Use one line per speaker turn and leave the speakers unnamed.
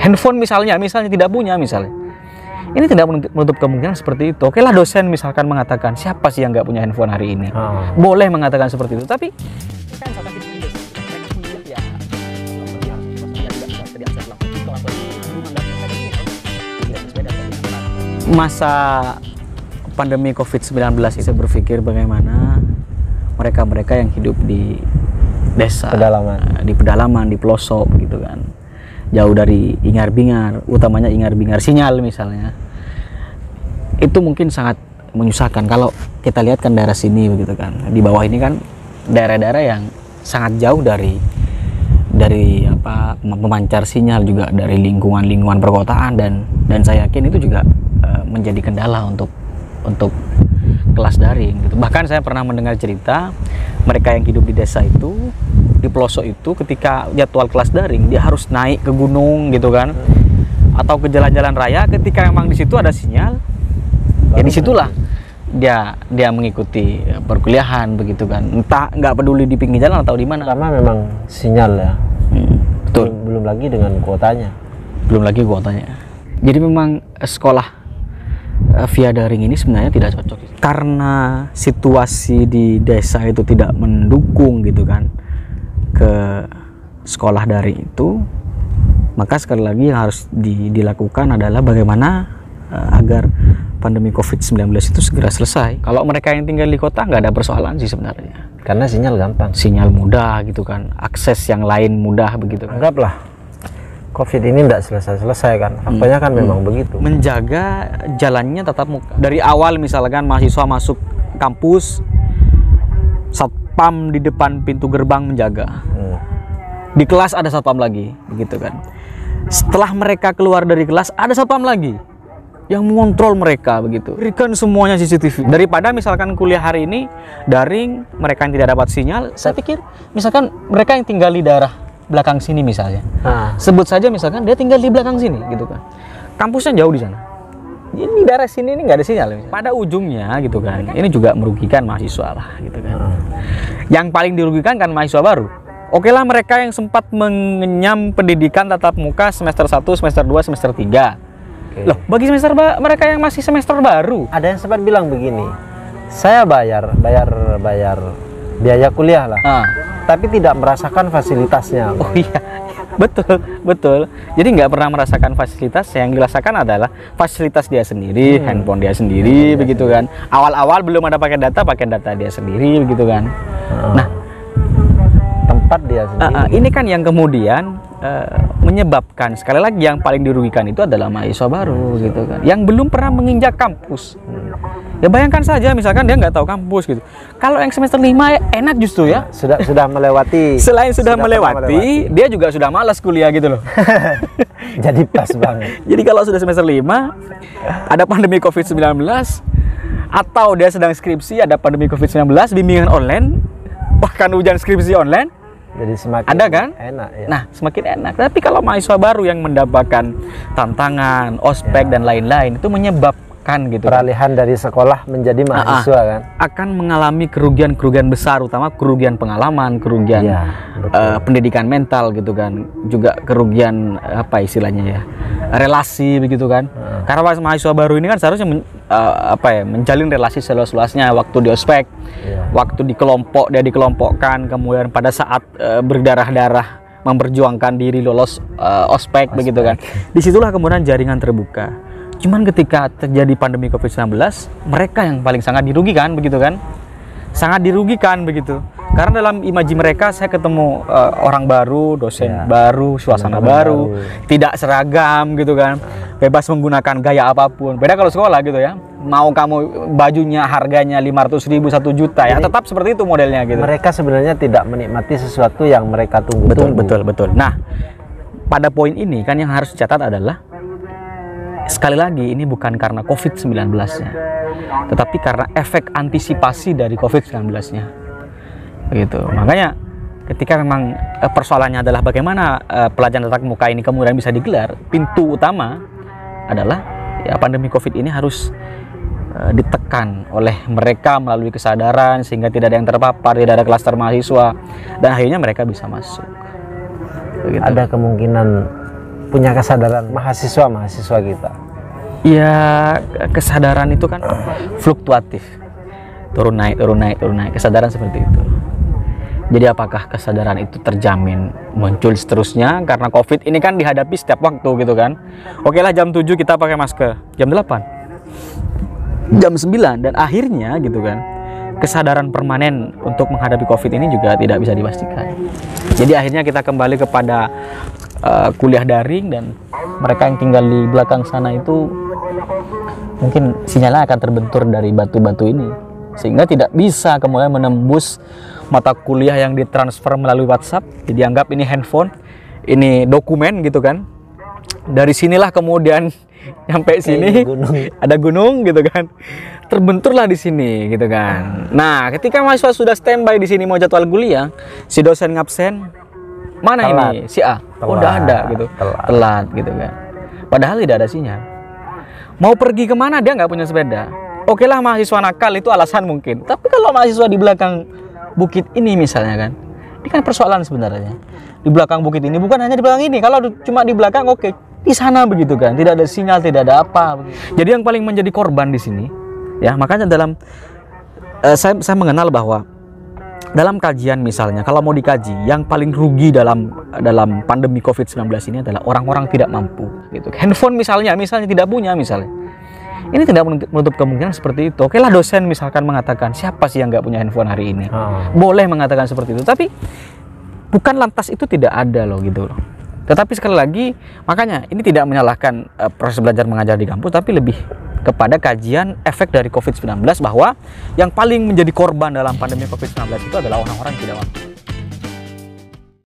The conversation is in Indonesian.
handphone misalnya tidak punya misalnya. Ini tidak menutup kemungkinan seperti itu. Oke lah, dosen misalkan mengatakan siapa sih yang nggak punya handphone hari ini, boleh mengatakan seperti itu. Tapi kan masa pandemi COVID-19 saya berpikir bagaimana mereka yang hidup di desa, di pedalaman, di pelosok gitu kan, jauh dari ingar-bingar, utamanya ingar-bingar sinyal misalnya, itu mungkin sangat menyusahkan. Kalau kita lihat kan daerah sini begitu kan, di bawah ini kan daerah-daerah yang sangat jauh dari pemancar sinyal, juga dari lingkungan perkotaan, dan saya yakin itu juga menjadi kendala untuk kelas daring gitu. Bahkan saya pernah mendengar cerita mereka yang hidup di desa itu, di pelosok itu, ketika jadwal kelas daring dia harus naik ke gunung gitu kan, atau ke jalan-jalan raya. Ketika memang di situ ada sinyal, ya disitulah dia mengikuti perkuliahan begitu kan. Entah nggak peduli di pinggir jalan atau di mana.
Karena memang sinyal ya.
Betul.
Belum lagi dengan kuotanya.
Jadi memang sekolah via daring ini sebenarnya tidak cocok karena situasi di desa itu tidak mendukung gitu kan ke sekolah daring itu. Maka sekali lagi yang harus dilakukan adalah bagaimana agar pandemi COVID-19 itu segera selesai. Kalau mereka yang tinggal di kota nggak ada persoalan sih sebenarnya,
karena sinyal gampang,
sinyal mudah gitu kan, akses yang lain mudah begitu kan.
Anggaplah COVID ini tidak selesai-selesai kan, faktanya kan memang begitu.
Menjaga jalannya tatap muka dari awal, misalkan mahasiswa masuk kampus, satpam di depan pintu gerbang menjaga, di kelas ada satpam lagi begitu kan. Setelah mereka keluar dari kelas ada satpam lagi yang mengontrol mereka begitu. Berikan semuanya CCTV. Daripada misalkan kuliah hari ini daring, mereka yang tidak dapat sinyal, saya pikir misalkan mereka yang tinggal di daerah belakang sini misalnya, sebut saja misalkan dia tinggal di belakang sini gitu kan, kampusnya jauh di sana, ini daerah sini ini nggak ada sinyal misalnya. Pada ujungnya gitu kan, ini juga merugikan mahasiswa lah gitu kan. Yang paling dirugikan kan mahasiswa baru. Oke lah, mereka yang sempat mengenyam pendidikan tatap muka semester 1, semester 2, semester 3. Loh, bagi semester mereka yang masih semester baru, ada yang sempat bilang begini, saya bayar biaya kuliah lah, tapi tidak merasakan fasilitasnya. Oh iya, betul. Jadi nggak pernah merasakan fasilitas. Yang dirasakan adalah fasilitas dia sendiri, handphone dia sendiri, begitu kan. Awal-awal belum ada pakai data dia sendiri, begitu kan. Nah,
tempat dia sendiri.
Ini kan yang kemudian menyebabkan, sekali lagi yang paling dirugikan itu adalah mahasiswa baru gitu kan, yang belum pernah menginjak kampus. Ya bayangkan saja misalkan dia nggak tahu kampus gitu. Kalau yang semester 5 enak justru ya.
Sudah melewati.
Selain sudah melewati, dia juga sudah malas kuliah gitu loh.
Jadi pas banget.
Jadi kalau sudah semester 5 ada pandemi COVID-19, atau dia sedang skripsi ada pandemi COVID-19, bimbingan online, bahkan ujian skripsi online,
jadi semakin
ada kan?
Enak ya.
Nah, semakin enak. Tapi kalau mahasiswa baru yang mendapatkan tantangan, ospek dan lain-lain, itu menyebabkan gitu,
peralihan dari sekolah menjadi mahasiswa kan,
akan mengalami kerugian besar, utama kerugian pengalaman, kerugian pendidikan mental gitu kan, juga kerugian apa istilahnya ya, relasi begitu kan. Karena mahasiswa baru ini kan seharusnya menjalin relasi seluas-luasnya waktu di ospek, waktu di kelompok dia dikelompokkan, kemudian pada saat berdarah-darah memperjuangkan diri lolos ospek begitu kan. Disitulah kemudian jaringan terbuka. Cuman ketika terjadi pandemi COVID-19, mereka yang paling sangat dirugikan begitu kan, sangat dirugikan begitu. Karena dalam imaji mereka, saya ketemu orang baru, dosen baru, suasana baru, tidak seragam gitu kan, bebas menggunakan gaya apapun. Beda kalau sekolah gitu ya, mau kamu bajunya harganya 500.000, 1 juta ya, tetap seperti itu modelnya gitu.
Mereka sebenarnya tidak menikmati sesuatu yang mereka tunggu-tunggu.
Betul. Nah, pada poin ini kan yang harus dicatat adalah, sekali lagi ini bukan karena COVID-19-nya, tetapi karena efek antisipasi dari COVID-19-nya. Begitu. Makanya ketika memang persoalannya adalah bagaimana pelajaran tatap muka ini kemudian bisa digelar, pintu utama adalah ya pandemi COVID ini harus ditekan oleh mereka melalui kesadaran sehingga tidak ada yang terpapar, tidak ada klaster mahasiswa, dan akhirnya mereka bisa masuk. Begitu.
Ada kemungkinan punya kesadaran mahasiswa kita.
Ya, kesadaran itu kan fluktuatif, turun naik, kesadaran seperti itu. Jadi apakah kesadaran itu terjamin muncul seterusnya? Karena COVID ini kan dihadapi setiap waktu gitu kan. Oke lah, jam 7 kita pakai masker, jam 8, jam 9, dan akhirnya gitu kan, kesadaran permanen untuk menghadapi COVID ini juga tidak bisa dipastikan. Jadi akhirnya kita kembali kepada kuliah daring, dan mereka yang tinggal di belakang sana itu mungkin sinyalnya akan terbentur dari batu-batu ini, sehingga tidak bisa kemudian menembus mata kuliah yang ditransfer melalui WhatsApp. Jadi anggap ini handphone, ini dokumen gitu kan. Dari sinilah kemudian sampai sini ada gunung gitu kan, terbenturlah di sini gitu kan. Nah, ketika mahasiswa sudah standby di sini mau jadwal kuliah, si dosen ngabsen, mana telat. Ini si A udah ada gitu, telat gitu kan. Padahal tidak ada sinyal. Mau pergi kemana dia nggak punya sepeda. Oke lah, mahasiswa nakal itu alasan mungkin. Tapi kalau mahasiswa di belakang bukit ini misalnya kan, ini kan persoalan sebenarnya. Di belakang bukit ini, bukan hanya di belakang ini. Kalau cuma di belakang oke, di sana begitu kan, tidak ada sinyal, tidak ada apa. Jadi yang paling menjadi korban di sini, ya makanya dalam saya mengenal bahwa dalam kajian misalnya, kalau mau dikaji, yang paling rugi dalam pandemi COVID-19 ini adalah orang-orang tidak mampu gitu. Handphone misalnya tidak punya misalnya. Ini tidak menutup kemungkinan seperti itu. Oke lah, dosen misalkan mengatakan, siapa sih yang nggak punya handphone hari ini? Boleh mengatakan seperti itu, tapi bukan lantas itu tidak ada loh gitu loh. Tetapi sekali lagi, makanya ini tidak menyalahkan proses belajar mengajar di kampus, tapi lebih kepada kajian efek dari COVID-19, bahwa yang paling menjadi korban dalam pandemi COVID-19 itu adalah orang-orang yang tidak mampu.